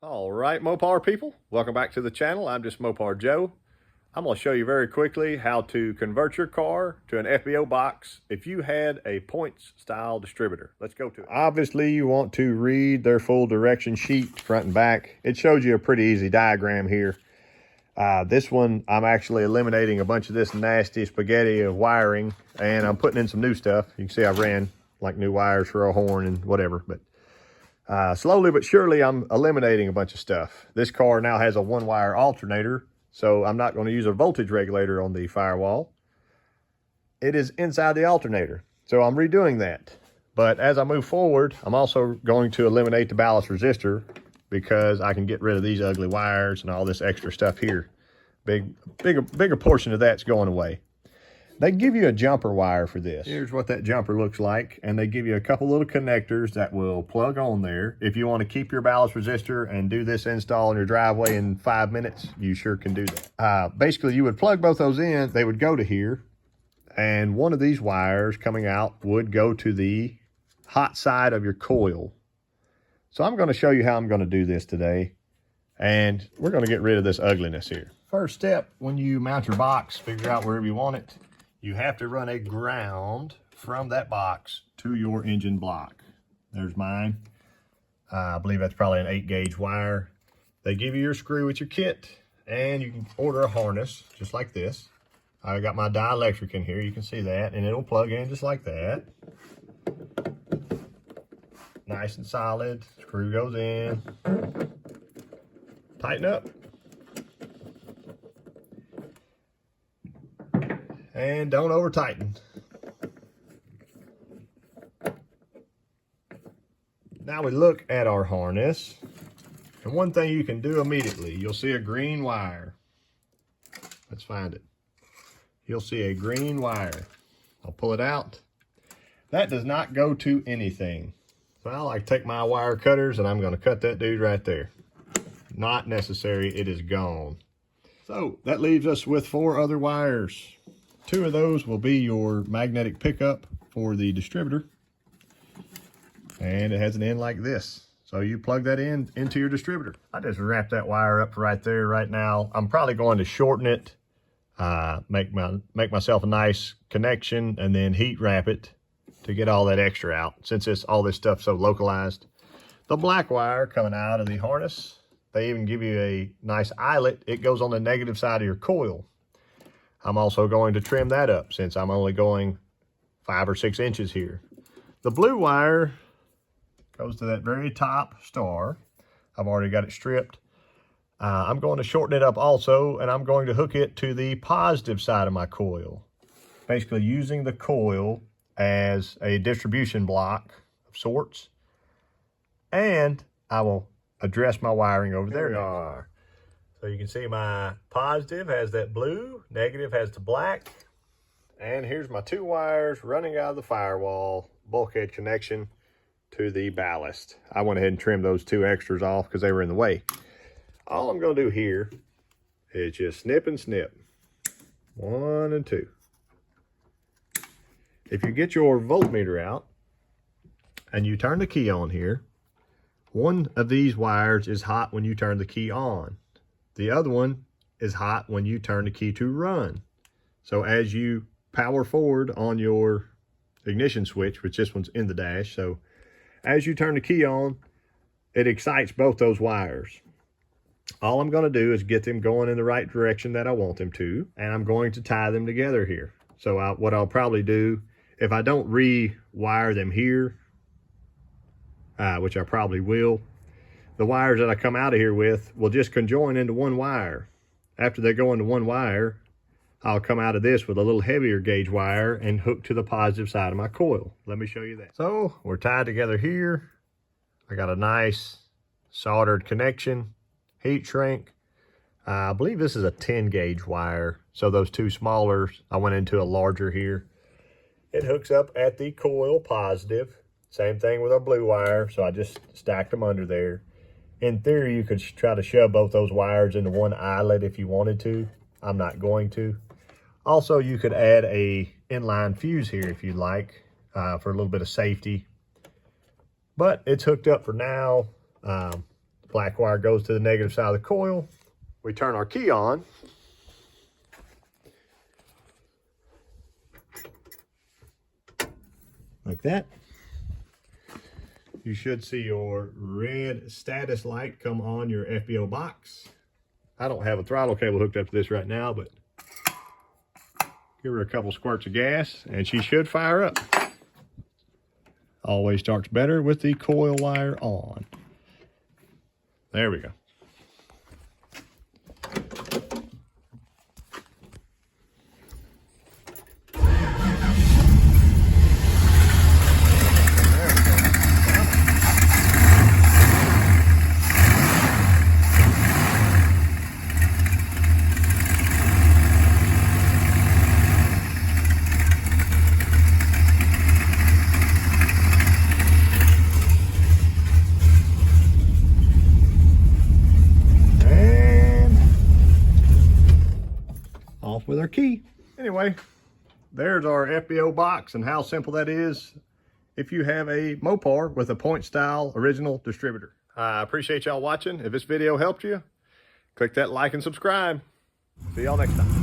All right, Mopar people, welcome back to the channel. I'm Justmoparjoe. I'm going to show you very quickly how to convert your car to an FBO box if you had a points style distributor. Let's go to it. Obviously, you want to read their full direction sheet front and back. It shows you a pretty easy diagram here. This one, I'm actually eliminating a bunch of this nasty spaghetti of wiring, and I'm putting in some new stuff. You can see I ran like new wires for a horn and whatever, but slowly but surely, I'm eliminating a bunch of stuff. This car now has a one-wire alternator, so I'm not going to use a voltage regulator on the firewall. It is inside the alternator, so I'm redoing that. But as I move forward, I'm also going to eliminate the ballast resistor because I can get rid of these ugly wires and all this extra stuff here. Bigger portion of that's going away. They give you a jumper wire for this. Here's what that jumper looks like, and they give you a couple little connectors that will plug on there. If you want to keep your ballast resistor and do this install in your driveway in 5 minutes, you sure can do that. Basically, you would plug both those in. They would go to here, and one of these wires coming out would go to the hot side of your coil. So I'm going to show you how I'm going to do this today, and we're going to get rid of this ugliness here. First step, when you mount your box, figure out wherever you want it. You have to run a ground from that box to your engine block. There's mine. I believe that's probably an 8-gauge wire. They give you your screw with your kit, and you can order a harness just like this. I got my dielectric in here. You can see that, and it'll plug in just like that. Nice and solid. Screw goes in. Tighten up. And don't over tighten. Now we look at our harness, and one thing you can do immediately, you'll see a green wire. Let's find it. You'll see a green wire. I'll pull it out. That does not go to anything. So I like to take my wire cutters and I'm going to cut that dude right there. Not necessary, it is gone. So that leaves us with 4 other wires. 2 of those will be your magnetic pickup for the distributor. And it has an end like this. So you plug that in into your distributor. I just wrapped that wire up right there right now. I'm probably going to shorten it, make myself a nice connection, and then heat wrap it to get all that extra out, since all this stuff's so localized. The black wire coming out of the harness, they even give you a nice eyelet. It goes on the negative side of your coil. I'm also going to trim that up since I'm only going 5 or 6 inches here. The blue wire goes to that very top star. I've already got it stripped. I'm going to shorten it up also, and I'm going to hook it to the positive side of my coil. Basically using the coil as a distribution block of sorts. And I will address my wiring over there. There we are. So you can see my positive has that blue, negative has the black. And here's my 2 wires running out of the firewall, bulkhead connection to the ballast. I went ahead and trimmed those 2 extras off because they were in the way. All I'm going to do here is just snip and snip. 1 and 2. If you get your voltmeter out and you turn the key on here, one of these wires is hot when you turn the key on. The other one is hot when you turn the key to run. So as you power forward on your ignition switch, which this one's in the dash, so as you turn the key on, it excites both those wires. All I'm going to do is get them going in the right direction that I want them to, and I'm going to tie them together here. So what I'll probably do, if I don't rewire them here, which I probably will, the wires that I come out of here with will just conjoin into one wire. After they go into one wire, I'll come out of this with a little heavier gauge wire and hook to the positive side of my coil. Let me show you that. So we're tied together here. I got a nice soldered connection, heat shrink. I believe this is a 10-gauge wire. So those 2 smaller, I went into a larger here. It hooks up at the coil positive. Same thing with our blue wire. So I just stacked them under there. In theory, you could try to shove both those wires into one eyelet if you wanted to. I'm not going to. Also, you could add a inline fuse here if you'd like, for a little bit of safety. But it's hooked up for now. Black wire goes to the negative side of the coil. We turn our key on. Like that. You should see your red status light come on your FBO box. I don't have a throttle cable hooked up to this right now, but give her a couple squirts of gas and she should fire up. Always starts better with the coil wire on. There we go. Off with our key. Anyway, there's our FBO box and how simple that is if you have a Mopar with a point style original distributor. I appreciate y'all watching. If this video helped you, click that like and subscribe. See y'all next time.